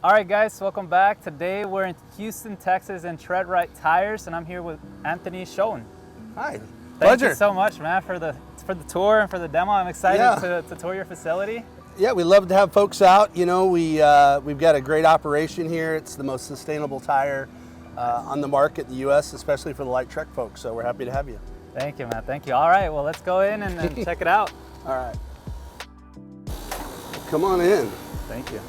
All right, guys, welcome back. Today we're in Houston, Texas, and Tread Right Tires, and I'm here with Anthony Schoen. Hi, Thank you so much, man, for the tour and for the demo. I'm excited to tour your facility. Yeah, we love to have folks out. You know, we've got a great operation here. It's the most sustainable tire on the market in the U.S., especially for the light truck folks. So we're happy to have you. Thank you, man. Thank you. All right, well, let's go in and check it out. All right. Come on in. Thank you.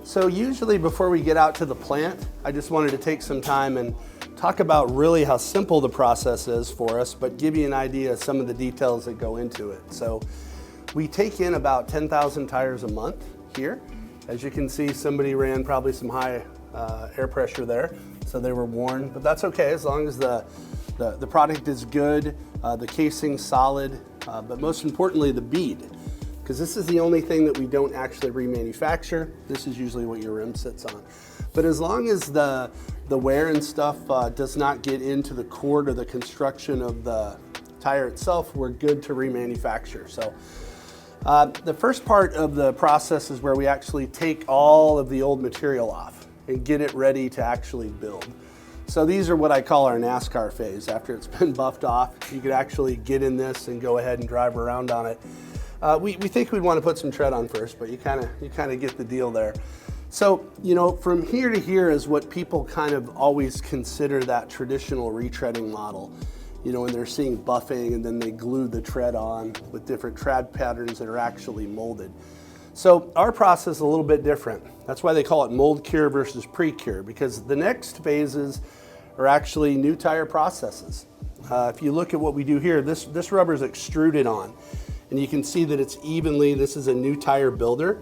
So usually before we get out to the plant, I just wanted to take some time and talk about really how simple the process is for us, but give you an idea of some of the details that go into it. So we take in about 10,000 tires a month here. As you can see, somebody ran probably some high air pressure there, so they were worn, but that's okay as long as the product is good, the casing's solid, but most importantly, the bead. Because this is the only thing that we don't actually remanufacture. This is usually what your rim sits on. But as long as the wear and stuff does not get into the cord or the construction of the tire itself, we're good to remanufacture. So the first part of the process is where we actually take all of the old material off and get it ready to actually build. So these are what I call our NASCAR phase. After it's been buffed off, you could actually get in this and go ahead and drive around on it. We think we'd want to put some tread on first, but you kind of get the deal there. So, you know, from here to here is what people kind of always consider that traditional retreading model. You know, when they're seeing buffing and then they glue the tread on with different tread patterns that are actually molded. So our process is a little bit different. That's why they call it mold cure versus pre-cure, because the next phases are actually new tire processes. If you look at what we do here, this rubber is extruded on. And you can see that it's evenly, this is a new tire builder.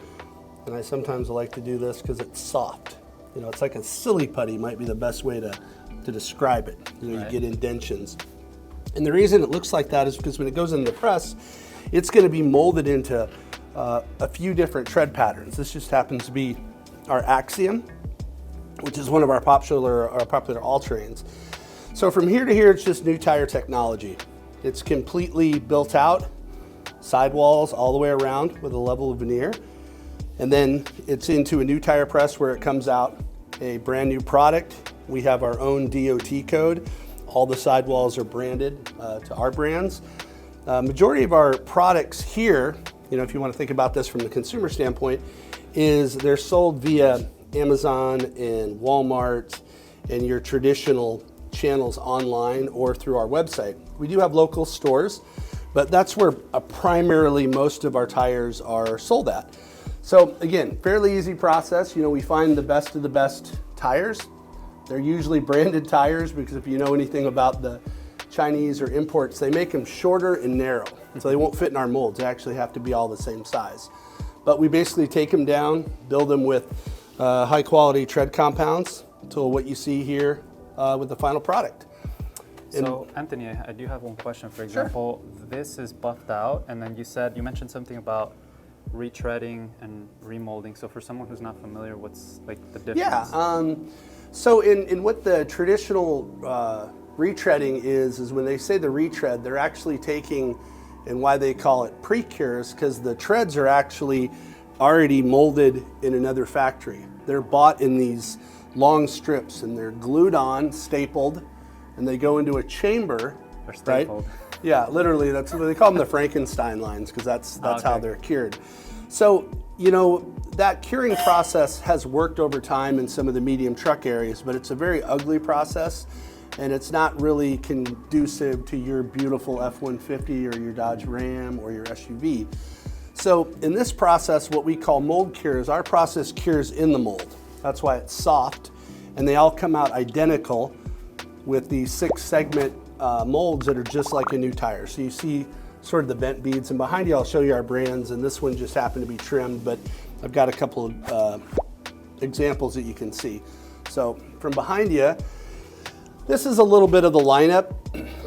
And I sometimes like to do this because it's soft. You know, it's like a silly putty might be the best way to describe it. You know, right. You get indentions. And the reason it looks like that is because when it goes into the press, it's gonna be molded into a few different tread patterns. This just happens to be our Axiom, which is one of our popular all-terrains. So from here to here, it's just new tire technology. It's completely built out. Sidewalls all the way around with a level of veneer. And then it's into a new tire press where it comes out a brand new product. We have our own DOT code. All the sidewalls are branded to our brands. Majority of our products here, you know, if you want to think about this from the consumer standpoint, is they're sold via Amazon and Walmart and your traditional channels online or through our website. We do have local stores, but that's where primarily most of our tires are sold at. So again, fairly easy process. You know, we find the best of the best tires. They're usually branded tires because if you know anything about the Chinese or imports, they make them shorter and narrow. So they won't fit in our molds. They actually have to be all the same size. But we basically take them down, build them with high quality tread compounds until what you see here with the final product. So Anthony, I do have one question. For example, sure. This is buffed out, and then you mentioned something about retreading and remolding. So for someone who's not familiar, what's like the difference? Yeah. So in what the traditional retreading is when they say the retread, they're actually taking, and why they call it pre-cures, because the treads are actually already molded in another factory. They're bought in these long strips, and they're glued on, stapled. And they go into a chamber, right? Yeah, literally, that's what they call them, the Frankenstein lines, because that's how they're cured. So, you know, that curing process has worked over time in some of the medium truck areas, but it's a very ugly process, and it's not really conducive to your beautiful F-150 or your Dodge Ram or your SUV. So in this process, what we call mold cures, our process cures in the mold. That's why it's soft, and they all come out identical with these 6-segment molds that are just like a new tire. So you see sort of the bent beads, and behind you I'll show you our brands, and this one just happened to be trimmed, but I've got a couple of examples that you can see. So from behind you, this is a little bit of the lineup.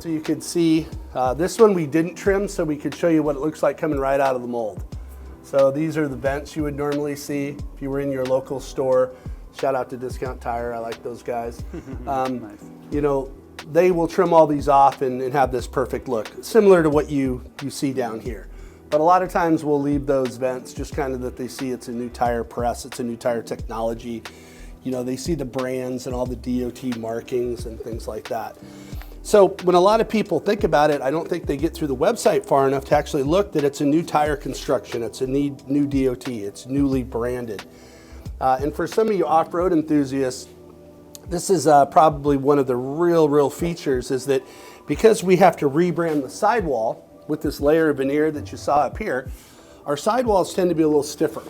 So you can see this one we didn't trim, so we could show you what it looks like coming right out of the mold. So these are the vents you would normally see if you were in your local store. Shout out to Discount Tire, I like those guys. Nice. You know, they will trim all these off and have this perfect look, similar to what you see down here. But a lot of times we'll leave those vents just kind of that they see it's a new tire press, it's a new tire technology. You know, they see the brands and all the DOT markings and things like that. So when a lot of people think about it, I don't think they get through the website far enough to actually look that it's a new tire construction, it's a new DOT, it's newly branded. And for some of you off-road enthusiasts, this is probably one of the real features, is that because we have to rebrand the sidewall with this layer of veneer that you saw up here, our sidewalls tend to be a little stiffer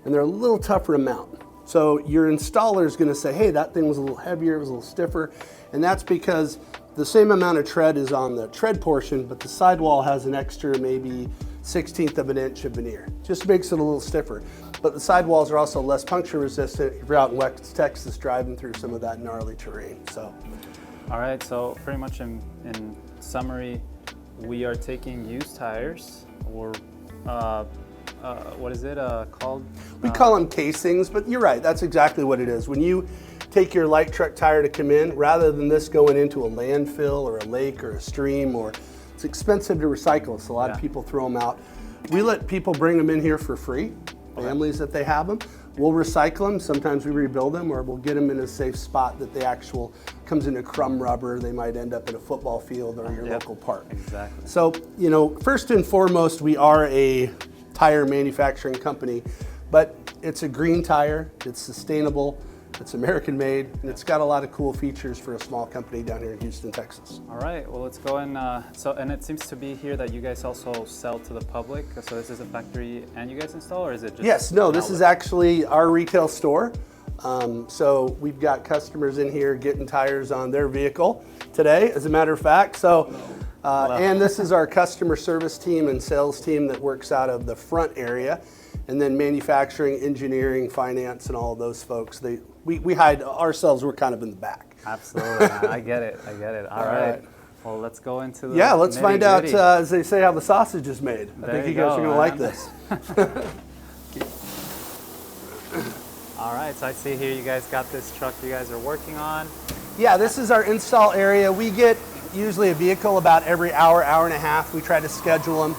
and they're a little tougher to mount. So your installer is going to say, hey, that thing was a little heavier, it was a little stiffer, and that's because the same amount of tread is on the tread portion, but the sidewall has an extra maybe 1/16 of an inch of veneer. Just makes it a little stiffer. But the sidewalls are also less puncture resistant if you're out in West Texas driving through some of that gnarly terrain. So, all right, so pretty much in summary, we are taking used tires, or what is it called? We call them casings, but you're right, that's exactly what it is. When you take your light truck tire to come in, rather than this going into a landfill or a lake or a stream, or it's expensive to recycle, so a lot of people throw them out. We let people bring them in here for free, families that they have them. We'll recycle them, sometimes we rebuild them, or we'll get them in a safe spot that the actual comes into crumb rubber. They might end up in a football field or your local park. Exactly. So, you know, first and foremost, we are a tire manufacturing company, but it's a green tire, it's sustainable, it's American made, and it's got a lot of cool features for a small company down here in Houston, Texas. All right, well, let's go and and it seems to be here that you guys also sell to the public. So this is a factory and you guys install, or is it just? Yes, no, this is actually our retail store. So we've got customers in here getting tires on their vehicle today, as a matter of fact. So, and this is our customer service team and sales team that works out of the front area. And then manufacturing, engineering, finance, and all of those folks, we hide ourselves, we're kind of in the back. Absolutely, I get it. All right. Well, let's go into the let's find out, as they say, how the sausage is made. I think you guys are going to like this. All right, so I see here you guys got this truck you guys are working on. Yeah, this is our install area. We get usually a vehicle about every hour, hour and a half. We try to schedule them.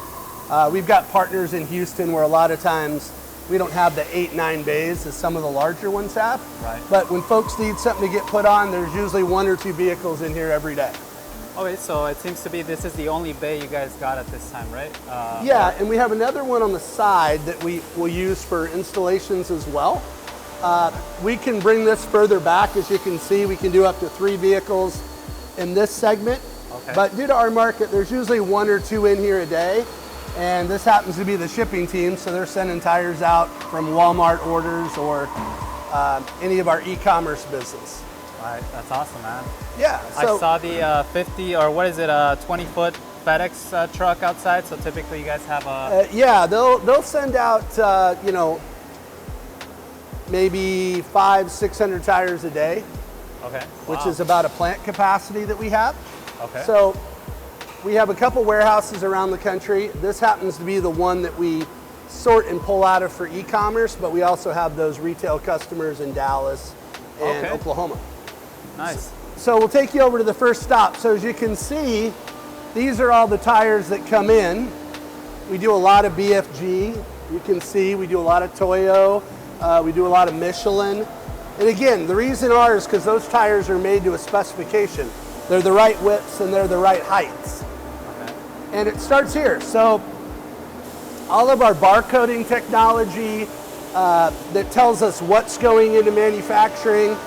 We've got partners in Houston where a lot of times we don't have the 8-9 bays as some of the larger ones have. Right. But when folks need something to get put on, there's usually 1 or 2 vehicles in here every day. Okay, so it seems to be this is the only bay you guys got at this time, right? Yeah, and we have another one on the side that we will use for installations as well. We can bring this further back. As you can see, we can do up to 3 vehicles in this segment. Okay. But due to our market, there's usually 1 or 2 in here a day. And this happens to be the shipping team, so they're sending tires out from Walmart orders or any of our e-commerce business. All right, that's awesome, man. Yeah. So I saw the 50, or what is it, 20-foot FedEx truck outside. So typically you guys have a... yeah, they'll send out, you know, maybe 500-600 tires a day. Okay. Which is about a plant capacity that we have. Okay. So we have a couple warehouses around the country. This happens to be the one that we sort and pull out of for e-commerce, but we also have those retail customers in Dallas and Oklahoma. Nice. So we'll take you over to the first stop. So as you can see, these are all the tires that come in. We do a lot of BFG. You can see we do a lot of Toyo. We do a lot of Michelin. And again, the reason are is because those tires are made to a specification. They're the right widths and they're the right heights. Okay. And it starts here. So all of our barcoding technology that tells us what's going into manufacturing,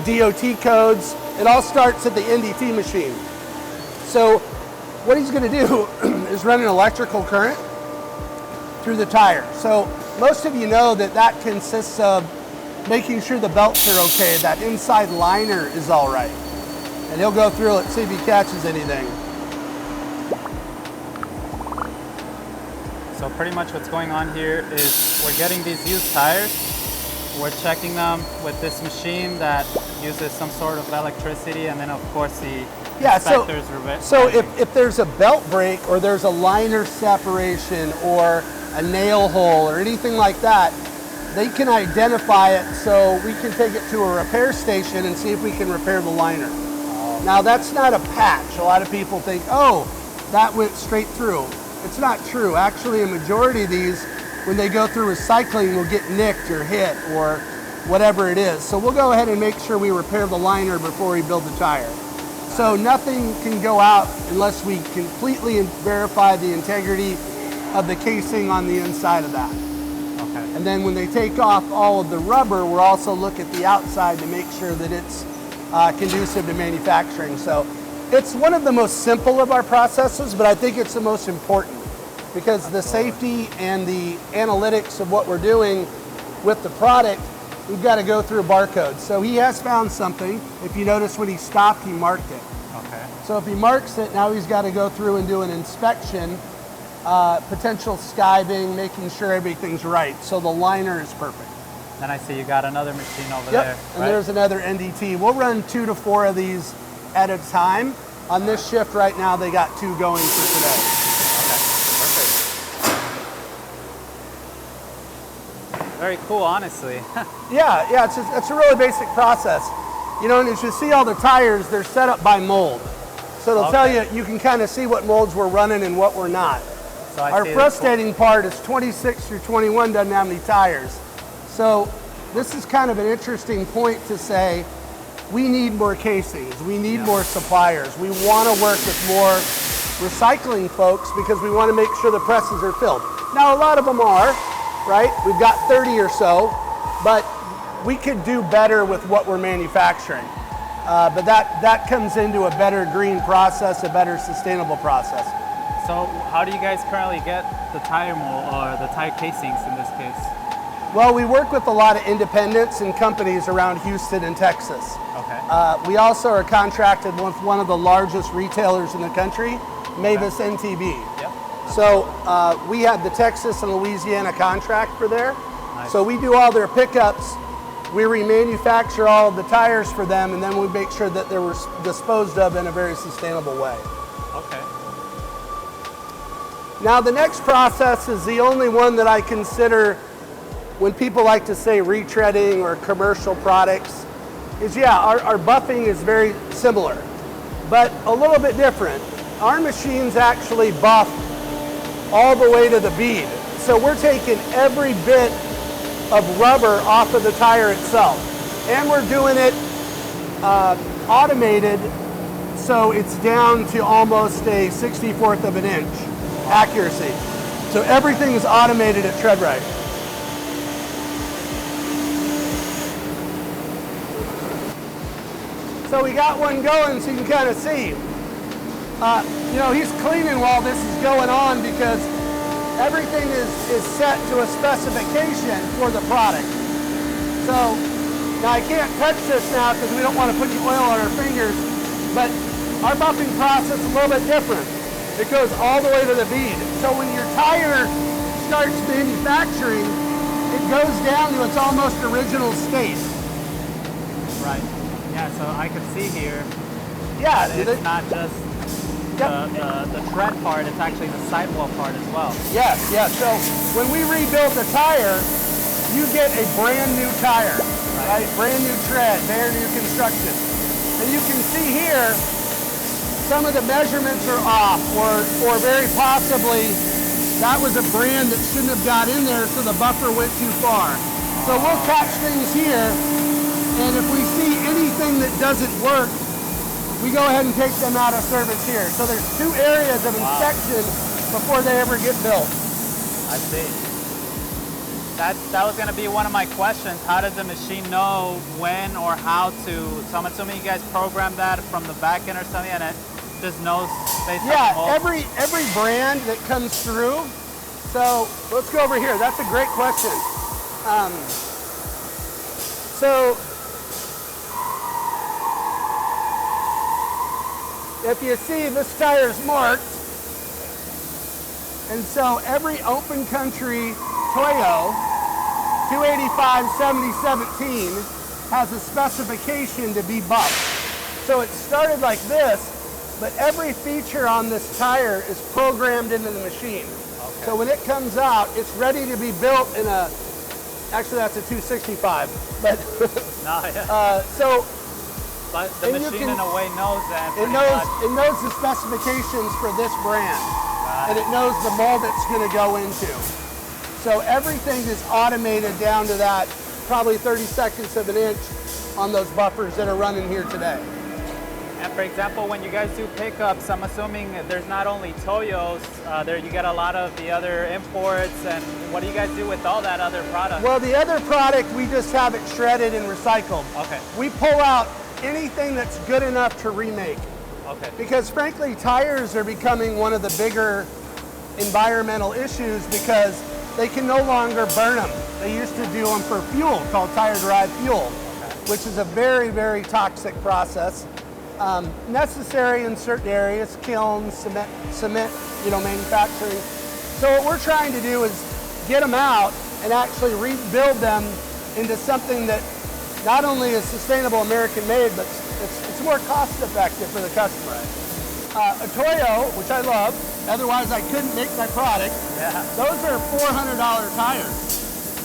DOT codes, it all starts at the NDT machine. So what he's going to do is run an electrical current through the tire. So most of you know that that consists of making sure the belts are okay, that inside liner is all right. And he'll go through it, see if he catches anything. So pretty much what's going on here is we're getting these used tires. We're checking them with this machine that uses some sort of electricity, and then of course the inspectors so if there's a belt break or there's a liner separation or a nail hole or anything like that, they can identify it so we can take it to a repair station and see if we can repair the liner. Now that's not a patch. A lot of people think, oh, that went straight through. It's not true. Actually, a majority of these, when they go through recycling, will get nicked or hit or whatever it is. So we'll go ahead and make sure we repair the liner before we build the tire. So nothing can go out unless we completely verify the integrity of the casing on the inside of that. Okay. And then when they take off all of the rubber, we'll also look at the outside to make sure that it's conducive to manufacturing. So it's one of the most simple of our processes, but I think it's the most important because the safety and the analytics of what we're doing with the product, we've got to go through a barcode. So he has found something. If you notice when he stopped, he marked it. Okay. So if he marks it, now he's got to go through and do an inspection, potential skiving, making sure everything's right. So the liner is perfect. Then I see you got another machine over Yep, there. and right? there's another NDT. We'll run 2 to 4 of these at a time. On this shift right now, they got 2 going for today. Okay, perfect. Very cool, honestly. Yeah, it's a really basic process. You know, and as you see all the tires, they're set up by mold. So it'll tell you can kind of see what molds we're running and what we're not. So Our frustrating part is 26 through 21 doesn't have any tires. So this is kind of an interesting point to say, we need more casings, we need more suppliers, we want to work with more recycling folks because we want to make sure the presses are filled. Now a lot of them are, right? We've got 30 or so, but we could do better with what we're manufacturing. But that comes into a better green process, a better sustainable process. So how do you guys currently get the tire mold or the tire casings in this case? Well, we work with a lot of independents and companies around Houston and Texas. Okay. We also are contracted with one of the largest retailers in the country, Mavis NTB. Yep. So we have the Texas and Louisiana contract for there. Nice. So we do all their pickups, we remanufacture all of the tires for them, and then we make sure that they were disposed of in a very sustainable way. Okay. Now the next process is the only one that I consider when people like to say retreading or commercial products, is our buffing is very similar, but a little bit different. Our machines actually buff all the way to the bead. So we're taking every bit of rubber off of the tire itself. And we're doing it automated, so it's down to almost a 64th of an inch accuracy. So everything is automated at TreadRight. So we got one going so you can kind of see. You know, he's cleaning while this is going on because everything is set to a specification for the product. So now I can't touch this now because we don't want to put the oil on our fingers, but our buffing process is a little bit different. It goes all the way to the bead. So when your tire starts manufacturing, it goes down to its almost original state. Right. Yeah, so I can see here Yeah, that it's not just the tread part, it's actually the sidewall part as well. Yes. So when we rebuild the tire, you get a brand new tire, right? Brand new tread, brand new construction. And you can see here, some of the measurements are off, or very possibly that was a brand that shouldn't have got in there, so the buffer went too far. So we'll catch things here, and if we see anything that doesn't work, we go ahead and take them out of service here. So there's 2 areas of inspection before they ever get built. I see. That was going to be one of my questions. How does the machine know when or how to? So I'm assuming you guys program that from the back end or something, and it just knows based on the mold? every brand that comes through. So let's go over here. That's a great question. So if you see, this tire is marked, and so every open country Toyo 285/7017 has a specification to be buffed. So it started like this, but every feature on this tire is programmed into the machine. Okay. So when it comes out, it's ready to be built in a, actually that's a 265, but no, yeah. But the machine in a way knows that. It knows the specifications for this brand. and it knows the mold it's going to go into. So everything is automated down to that probably 30 seconds of an inch on those buffers that are running here today. And for example, when you guys do pickups, I'm assuming there's not only Toyos, there you get a lot of the other imports, and what do you guys do with all that other product? Well, the other product, we just have it shredded and recycled. Okay. We pull out anything that's good enough to remake. Okay. Because frankly, tires are becoming one of the bigger environmental issues because they can no longer burn them. They used to do them for fuel called tire-derived fuel, which is a very, very toxic process. Necessary in certain areas, kilns, cement, manufacturing. So what we're trying to do is get them out and actually rebuild them into something that not only is sustainable American made, but it's more cost effective for the customer. A Toyo, which I love, otherwise I couldn't make my product. Yeah. Those are $400 tires,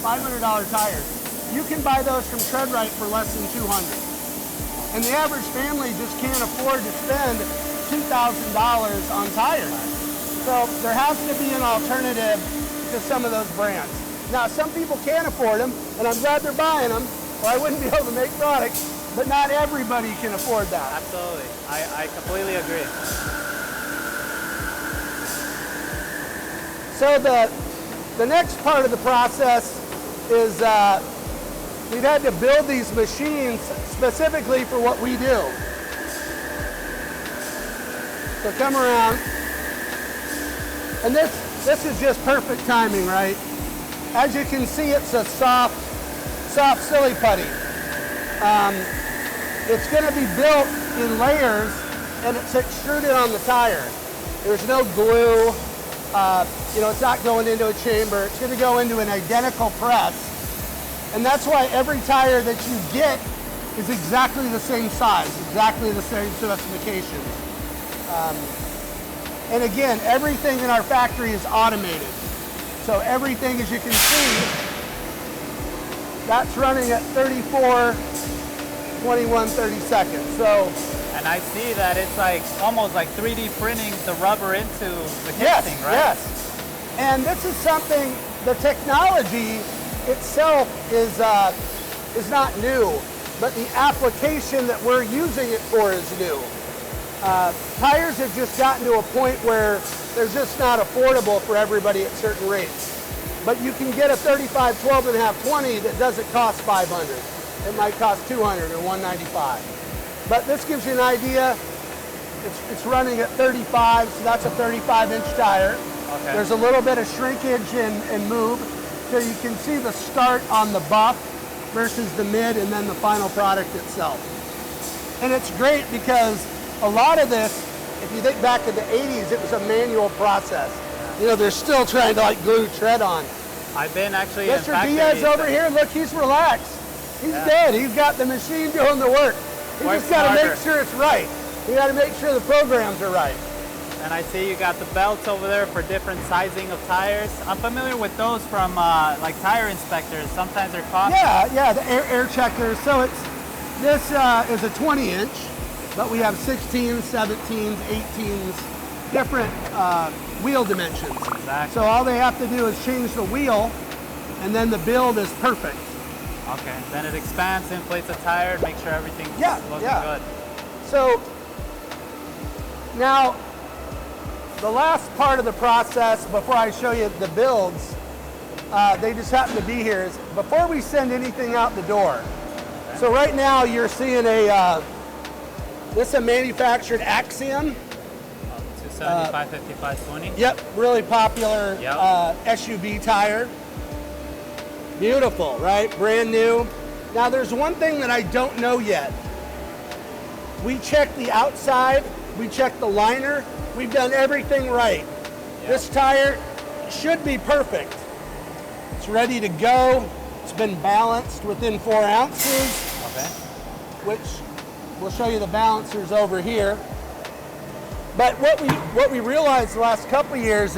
$500 tires. You can buy those from TreadRight for less than $200. And the average family just can't afford to spend $2,000 on tires. So there has to be an alternative to some of those brands. Now, some people can't afford them, and I'm glad they're buying them, or I wouldn't be able to make products, but not everybody can afford that. Absolutely. I completely agree. So the next part of the process is we've had to build these machines specifically for what we do. So come around. And this is just perfect timing, right? As you can see, it's a soft silly putty. It's going to be built in layers, and it's extruded on the tire. There's no glue. It's not going into a chamber. It's going to go into an identical press. And that's why every tire that you get is exactly the same size, exactly the same specifications. And again, everything in our factory is automated. So everything, as you can see, that's running at 34, 21, 30 seconds. So, and I see that it's like almost like 3D printing the rubber into the casing, right? Yes. And this is something, the technology itself is not new, but the application that we're using it for is new. Tires have just gotten to a point where they're just not affordable for everybody at certain rates. But you can get a 35, 12.5, 20 that doesn't cost $500. It might cost $200 or $195. But this gives you an idea. It's running at 35, so that's a 35-inch tire. Okay. There's a little bit of shrinkage and move, so you can see the start on the buff versus the mid and then the final product itself. And it's great because a lot of this, if you think back in the 80s, it was a manual process. They're still trying to glue tread on. I've been actually Mr. Diaz over here, look, he's relaxed. He's dead. He's got the machine doing the work. He just got to make sure it's right. You got to make sure the programs are right. And I see you got the belts over there for different sizing of tires. I'm familiar with those from like tire inspectors. Sometimes they're costly. Yeah, the air checkers. So this is a 20-inch, but we have 16s, 17s, 18s, different wheel dimensions. Exactly. So all they have to do is change the wheel, and then the build is perfect. Okay. Then it expands, inflates the tire, and makes sure everything's looking good. So now, the last part of the process before I show you the builds, they just happen to be here, is before we send anything out the door. Okay. So right now you're seeing this is a manufactured Axiom. 275, 55, 20. Yep, really popular SUV tire. Beautiful, right? Brand new. Now there's one thing that I don't know yet. We checked the outside, we checked the liner, we've done everything right. Yep. This tire should be perfect. It's ready to go. It's been balanced within 4 ounces. Okay. Which we'll show you the balancers over here. But what we realized the last couple of years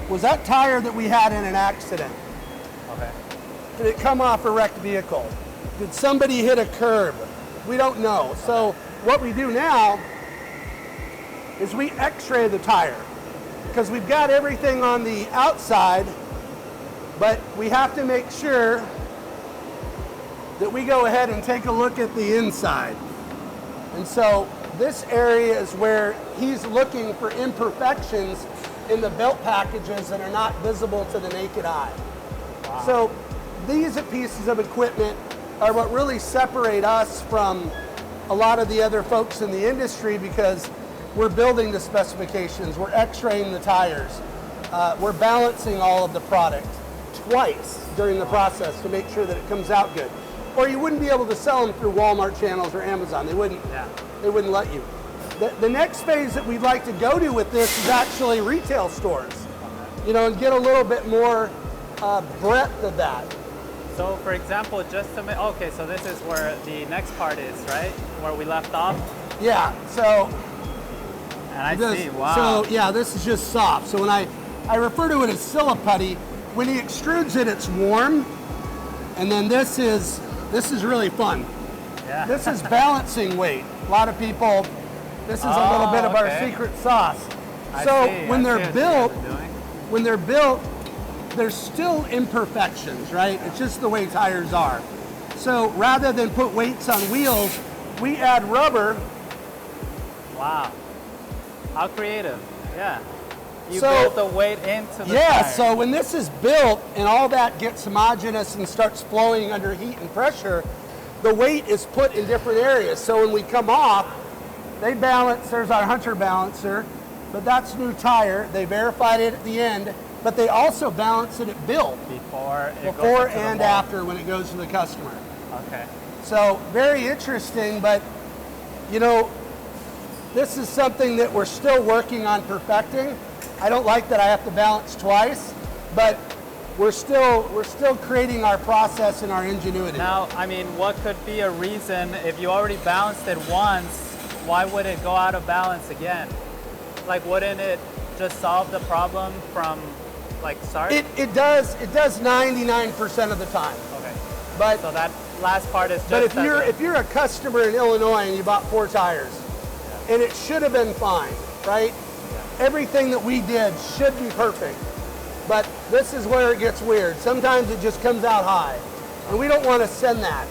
was that tire that we had in an accident. Okay. Did it come off a wrecked vehicle? Did somebody hit a curb? We don't know. So what we do now is we x-ray the tire. because we've got everything on the outside, but we have to make sure that we go ahead and take a look at the inside. And so this area is where he's looking for imperfections in the belt packages that are not visible to the naked eye. Wow. So these pieces of equipment are what really separate us from a lot of the other folks in the industry, because we're building the specifications, we're x-raying the tires, we're balancing all of the product twice during the process to make sure that it comes out good. Or you wouldn't be able to sell them through Walmart channels or Amazon. They wouldn't let you. The next phase that we'd like to go to with this is actually retail stores, you know, and get a little bit more breadth of that. So for example, just to make, okay, so this is where the next part is, right? Where we left off? Yeah, so. And I see, wow. So yeah, this is just soft. So when I refer to it as Siliputty, when he extrudes it, it's warm. And then this is really fun. Yeah. This is balancing weight. A lot of people, this is a little bit of our secret sauce. So when they're built, there's still imperfections, right? It's just the way tires are. So rather than put weights on wheels, we add rubber. Wow. How creative. Yeah. You build the weight into the tire. So when this is built and all that gets homogeneous and starts flowing under heat and pressure, the weight is put in different areas. So when we come off, they balance, there's our Hunter balancer, but that's new tire. They verified it at the end, but they also balance it at build. Before and after when it goes to the customer. Okay. So very interesting, but you know, this is something that we're still working on perfecting. I don't like that I have to balance twice, but we're still creating our process and our ingenuity. Now, I mean, what could be a reason if you already balanced it once, why would it go out of balance again? Like, wouldn't it just solve the problem from like start? It does 99% of the time. Okay. But so that last part is just. But if you're a customer in Illinois and you bought 4 tires, and it should have been fine, right? Everything that we did should be perfect, but this is where it gets weird. Sometimes it just comes out high, and we don't want to send that.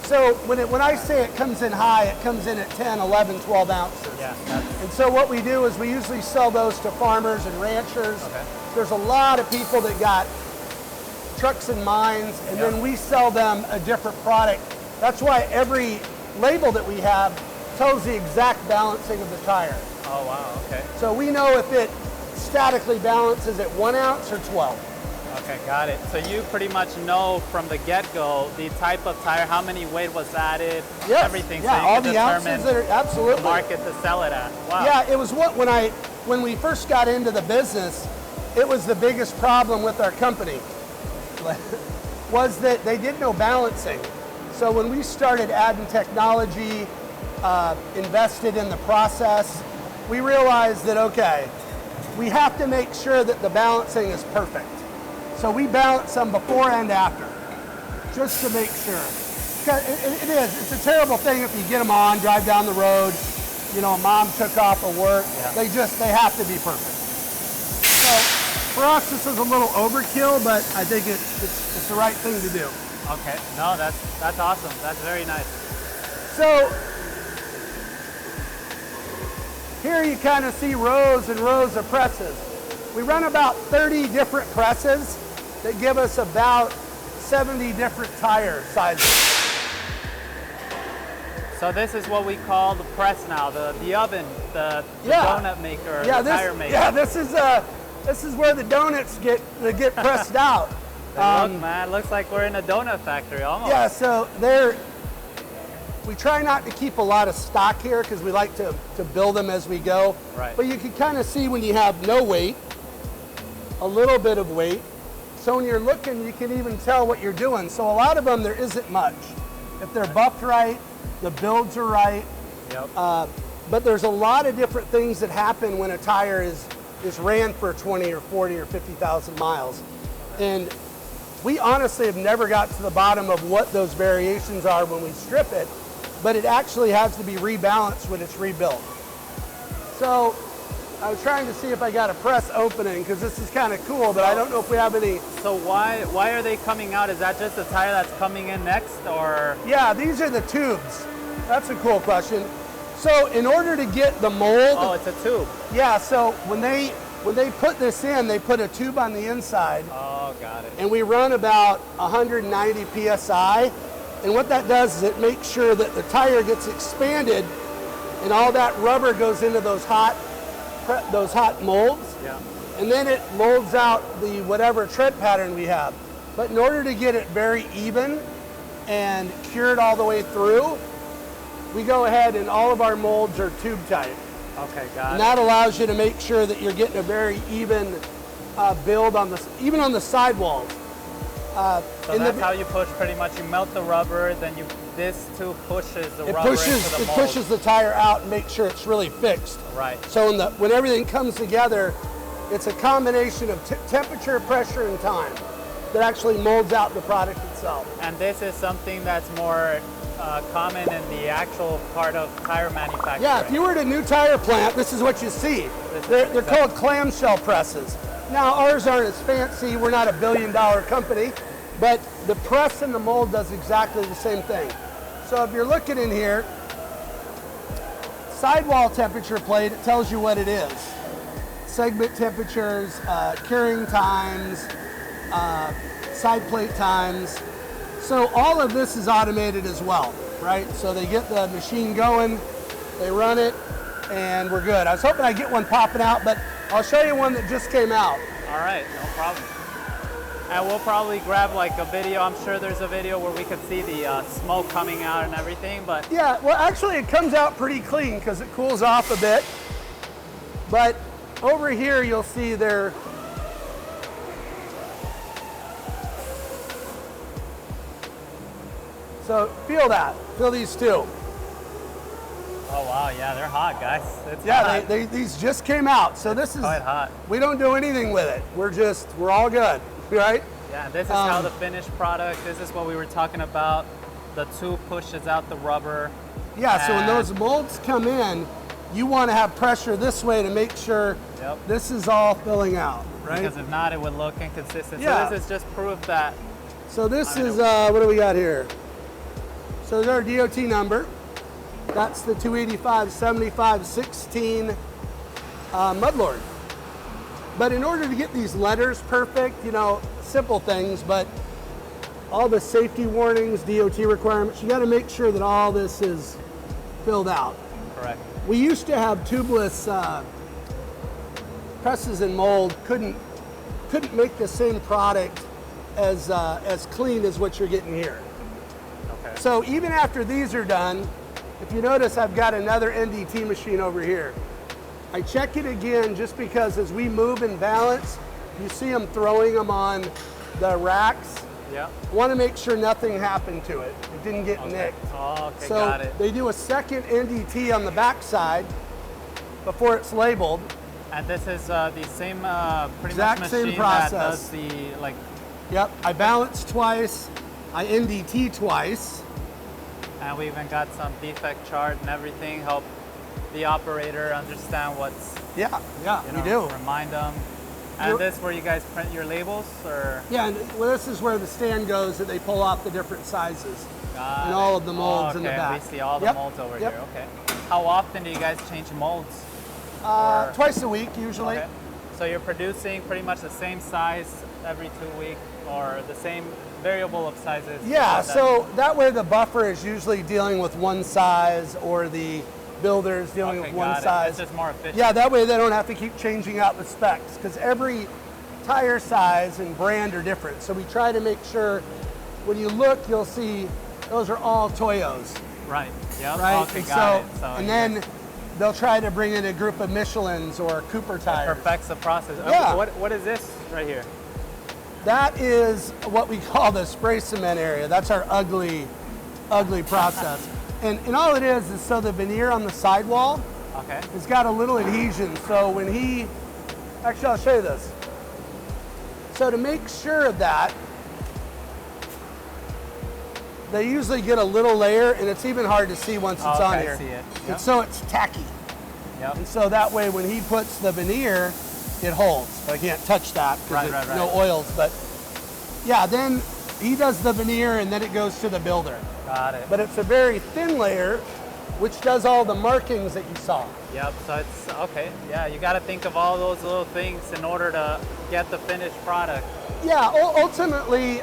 So when I say it comes in high, it comes in at 10, 11, 12 ounces. Yeah. And so what we do is we usually sell those to farmers and ranchers. Okay. There's a lot of people that got trucks and mines, and then we sell them a different product. That's why every label that we have tells the exact balancing of the tire. Oh, wow, okay. So we know if it statically balances at 1 ounce or 12. Okay, got it. So you pretty much know from the get-go the type of tire, how many weight was added, everything. Yeah, so you all can the ounces that are absolutely. The market to sell it at. Wow. Yeah, it was when we first got into the business, it was the biggest problem with our company was that they did no balancing. So when we started adding technology, invested in the process, we realized that, okay, we have to make sure that the balancing is perfect. So we balance them before and after, just to make sure. It's a terrible thing if you get them on, drive down the road, you know, mom took off of work, they have to be perfect. So for us, this is a little overkill, but I think it's the right thing to do. Okay, no, that's awesome. That's very nice. So here you kind of see rows and rows of presses. We run about 30 different presses that give us about 70 different tire sizes. So this is what we call the press now, the oven, the donut maker, the tire maker. Yeah, this is where the donuts get pressed out. Look, man, it looks like we're in a donut factory almost. Yeah, so we try not to keep a lot of stock here because we like to build them as we go. Right. But you can kind of see when you have no weight, a little bit of weight. So when you're looking, you can even tell what you're doing. So a lot of them, there isn't much. If they're buffed right, the builds are right. Yep. But there's a lot of different things that happen when a tire is ran for 20 or 40 or 50,000 miles. And we honestly have never got to the bottom of what those variations are when we strip it, but it actually has to be rebalanced when it's rebuilt. So I was trying to see if I got a press opening because this is kind of cool, but I don't know if we have any. So why are they coming out? Is that just the tire that's coming in next, or? Yeah, these are the tubes. That's a cool question. So in order to get the mold. Oh, it's a tube. Yeah, so when they put this in, they put a tube on the inside. Oh, got it. And we run about 190 PSI. And what that does is it makes sure that the tire gets expanded and all that rubber goes into those hot molds. Yeah. And then it molds out the whatever tread pattern we have. But in order to get it very even and cured all the way through, we go ahead and all of our molds are tube type. Okay, got it. And that allows you to make sure that you're getting a very even build on even on the sidewalls. So that's how you push pretty much. You melt the rubber, then this tube pushes the rubber into the mold. It pushes the tire out and makes sure it's really fixed. Right. So when everything comes together, it's a combination of temperature, pressure, and time that actually molds out the product itself. And this is something that's more common in the actual part of tire manufacturing. Yeah, if you were at a new tire plant, this is what you see. They're called clamshell presses. Now, ours aren't as fancy. We're not a billion-dollar company, but the press and the mold does exactly the same thing. So if you're looking in here, sidewall temperature plate, it tells you what it is. Segment temperatures, curing times, side plate times. So all of this is automated as well, right? So they get the machine going, they run it, and we're good. I was hoping I'd get one popping out, but I'll show you one that just came out. All right, no problem. And we'll probably grab like a video. I'm sure there's a video where we could see the smoke coming out and everything, but. Yeah, well actually it comes out pretty clean because it cools off a bit. But over here you'll see there. So feel that, feel these two. Oh wow, yeah, they're hot, guys. It's hot. These just came out. So this is quite hot. We don't do anything with it. We're all good, right? Yeah, this is how the finished product, this is what we were talking about. The tube pushes out the rubber. Yeah, so when those molds come in, you want to have pressure this way to make sure this is all filling out, right? Because if not, it would look inconsistent. Yeah. So this is just proof that. So this is, what do we got here? So there's our DOT number. That's the 285-75-16 Mudlord. But in order to get these letters perfect, you know, simple things, but all the safety warnings, DOT requirements, you got to make sure that all this is filled out. Correct. We used to have tubeless presses and mold, couldn't make the same product as clean as what you're getting here. Okay. So even after these are done, if you notice, I've got another NDT machine over here. I check it again just because as we move and balance, you see them throwing them on the racks. Yeah. I want to make sure nothing happened to it. It didn't get nicked. Oh, okay, so got it. they do a second NDT on the back side before it's labeled. And this is the same pretty Exact much same machine process. that does the like. Yep, I balance twice, I NDT twice. And we even got some defect chart and everything, help the operator understand what's. Yeah, we do. Remind them. And this where you guys print your labels, or? Yeah, and this is where the stand goes that they pull off the different sizes. Got and it. all of the molds in the back. We see all the molds over here, okay. How often do you guys change molds? Twice a week, usually. Okay. So you're producing pretty much the same size every 2 weeks, or the same variable of sizes? Yeah, so that way the buffer is usually dealing with one size, or the builder's dealing with one size. It's just more efficient. Yeah, that way they don't have to keep changing out the specs, because every tire size and brand are different. So we try to make sure when you look, you'll see those are all Toyos. Right, yeah, right? okay, and got it. So and then they'll try to bring in a group of Michelins or Cooper tires. It perfects the process. Yeah. What is this right here? That is what we call the spray cement area. That's our ugly process. And all it is so the veneer on the sidewall has got a little adhesion. So when actually I'll show you this. So to make sure of that, they usually get a little layer, and it's even hard to see once it's on here. I see it. Yep. And so it's tacky. Yep. And so that way when he puts the veneer, it holds. I can't touch that because Right. no oils, but yeah, then he does the veneer and then it goes to the builder. Got it. But it's a very thin layer, which does all the markings that you saw. Yep, so it's, okay, yeah, you got to think of all those little things in order to get the finished product. Yeah, ultimately,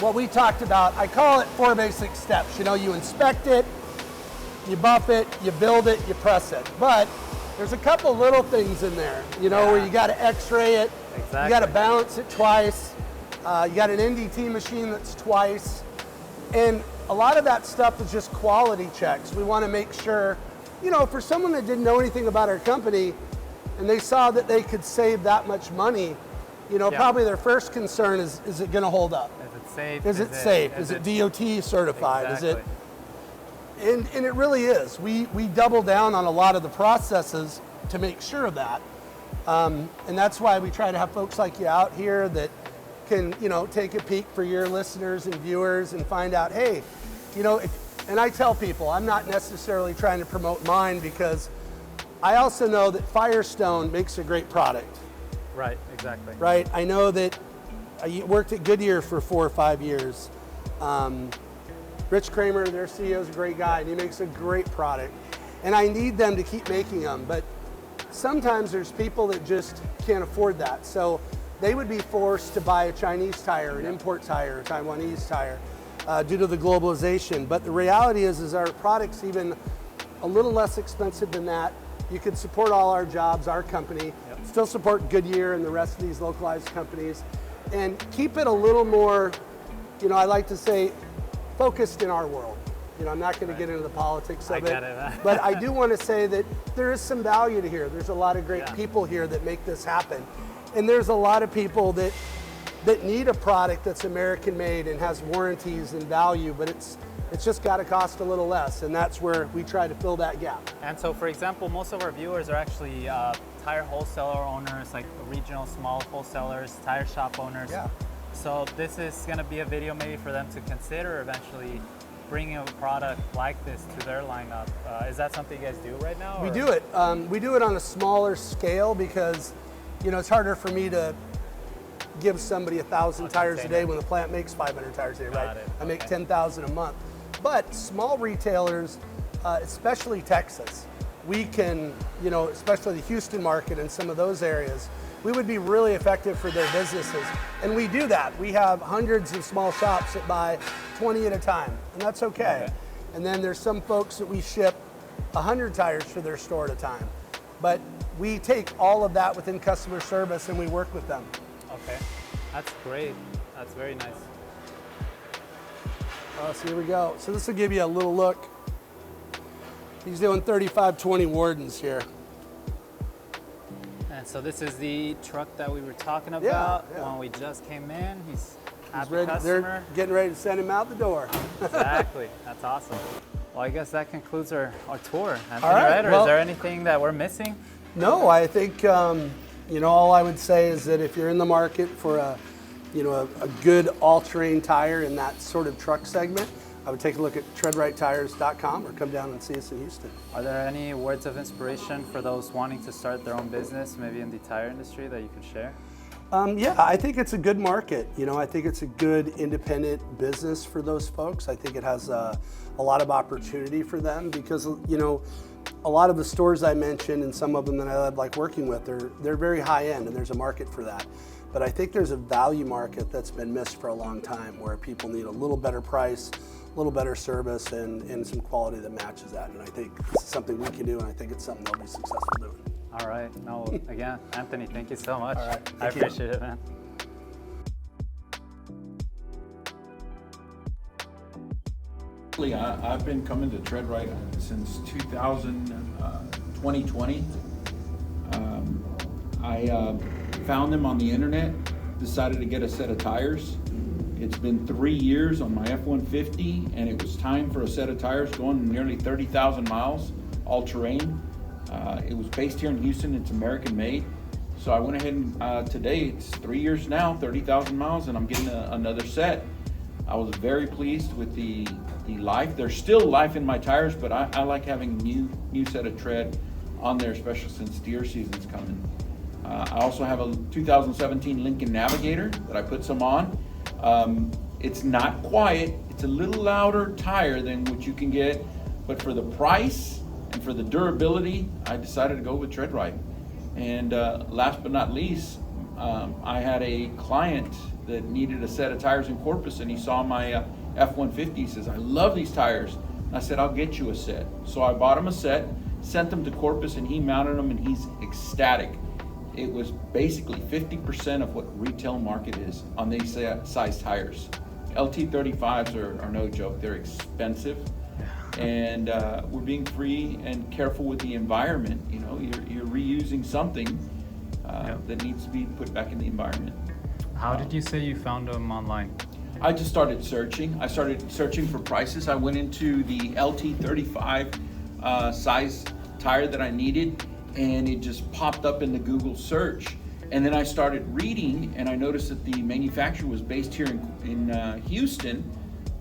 what we talked about, I call it 4 basic steps. You know, you inspect it, you buff it, you build it, you press it. But there's a couple little things in there, you know, where you got to x-ray it, Exactly. you got to balance it twice, you got an NDT machine that's twice, and a lot of that stuff is just quality checks. We want to make sure, you know, for someone that didn't know anything about our company and they saw that they could save that much money, you know, probably their first concern is it going to hold up? Is it safe? Is it safe? Is it DOT certified? Exactly. Is it? And it really is. We double down on a lot of the processes to make sure of that. And that's why we try to have folks like you out here that can, you know, take a peek for your listeners and viewers and find out, hey, you know, and I tell people, I'm not necessarily trying to promote mine because I also know that Firestone makes a great product. Right, exactly. Right, I know that I worked at Goodyear for 4 or 5 years. Rich Kramer, their CEO, is a great guy and he makes a great product. And I need them to keep making them, but sometimes there's people that just can't afford that. So they would be forced to buy a Chinese tire, an import tire, a Taiwanese tire, due to the globalization. But the reality is our product's even a little less expensive than that. You could support all our jobs, our company, still support Goodyear and the rest of these localized companies, and keep it a little more, you know, I like to say, focused in our world. You know, I'm not going to get into the politics of it, but I do want to say that there is some value to here. There's a lot of great people here that make this happen. And there's a lot of people that need a product that's American made and has warranties and value, but it's just got to cost a little less, and that's where we try to fill that gap. And so, for example, most of our viewers are actually tire wholesaler owners, like regional small wholesalers, tire shop owners. Yeah. So this is going to be a video maybe for them to consider eventually bringing a product like this to their lineup. Is that something you guys do right now? We do it. We do it on a smaller scale because, you know, it's harder for me to give somebody 1,000 tires a day when the plant makes 500 tires a day, right? I make 10,000 a month. But small retailers, especially Texas, we can, you know, especially the Houston market and some of those areas, we would be really effective for their businesses. And we do that. We have hundreds of small shops that buy 20 at a time, and that's okay. And then there's some folks that we ship 100 tires for their store at a time. But we take all of that within customer service and we work with them. Okay, that's great. That's very nice. So here we go. So this will give you a little look. He's doing 3520 Wardens here. And so this is the truck that we were talking about when we just came in. He's happy ready, customer. they're getting ready to send him out the door. Exactly. That's awesome. Well, I guess that concludes our tour. Anthony, all right. Or Well, is there anything that we're missing? No, I think you know, all I would say is that if you're in the market for a good all-terrain tire in that sort of truck segment, I would take a look at treadrighttires.com or come down and see us in Houston. Are there any words of inspiration for those wanting to start their own business, maybe in the tire industry, that you could share? Yeah, I think it's a good market. You know, I think it's a good independent business for those folks. I think it has a lot of opportunity for them because, you know, a lot of the stores I mentioned and some of them that I like working with, they're very high end and there's a market for that. But I think there's a value market that's been missed for a long time where people need a little better price, a little better service, and some quality that matches that. And I think this is something we can do, and I think it's something they'll be successful doing. All right. No, again, Anthony, thank you so much. All right. I appreciate it, man. I've been coming to TreadRight since 2020. I found them on the internet, decided to get a set of tires. It's been 3 years on my F-150, and it was time for a set of tires going nearly 30,000 miles, all terrain. It was based here in Houston. It's American made. So I went ahead and today, it's 3 years now, 30,000 miles, and I'm getting another set. I was very pleased with the life. There's still life in my tires, but I like having a new set of tread on there, especially since deer season's coming. I also have a 2017 Lincoln Navigator that I put some on. It's not quiet. It's a little louder tire than what you can get, but for the price and for the durability, I decided to go with Tread Right. And last but not least, I had a client that needed a set of tires in Corpus, and he saw my F-150. He says, I love these tires. And I said, I'll get you a set. So I bought him a set, sent them to Corpus, and he mounted them, and he's ecstatic. It was basically 50% of what retail market is on these size tires. LT35s are no joke. They're expensive. And we're being free and careful with the environment. You know, you're reusing something that needs to be put back in the environment. How did you say you found them online? I just started searching. I started searching for prices. I went into the LT35 size tire that I needed, and it just popped up in the Google search. And then I started reading, and I noticed that the manufacturer was based here in Houston.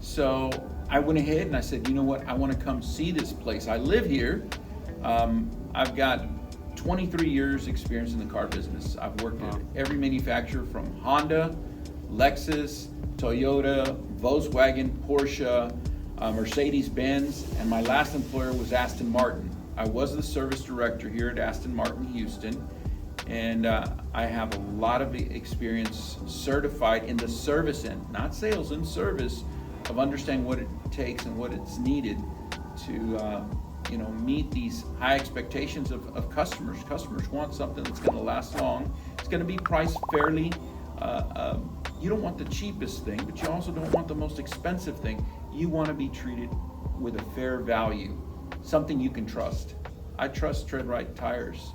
So I went ahead and I said, you know what, I want to come see this place. I live here. I've got 23 years experience in the car business. I've worked at every manufacturer from Honda, Lexus, Toyota, Volkswagen, Porsche, Mercedes-Benz, and my last employer was Aston Martin. I was the service director here at Aston Martin, Houston, and I have a lot of experience certified in the service end, not sales, in service, of understanding what it takes and what it's needed to meet these high expectations of customers. Customers want something that's going to last long. It's going to be priced fairly. You don't want the cheapest thing, but you also don't want the most expensive thing. You want to be treated with a fair value, something you can trust. I trust Tread Right tires.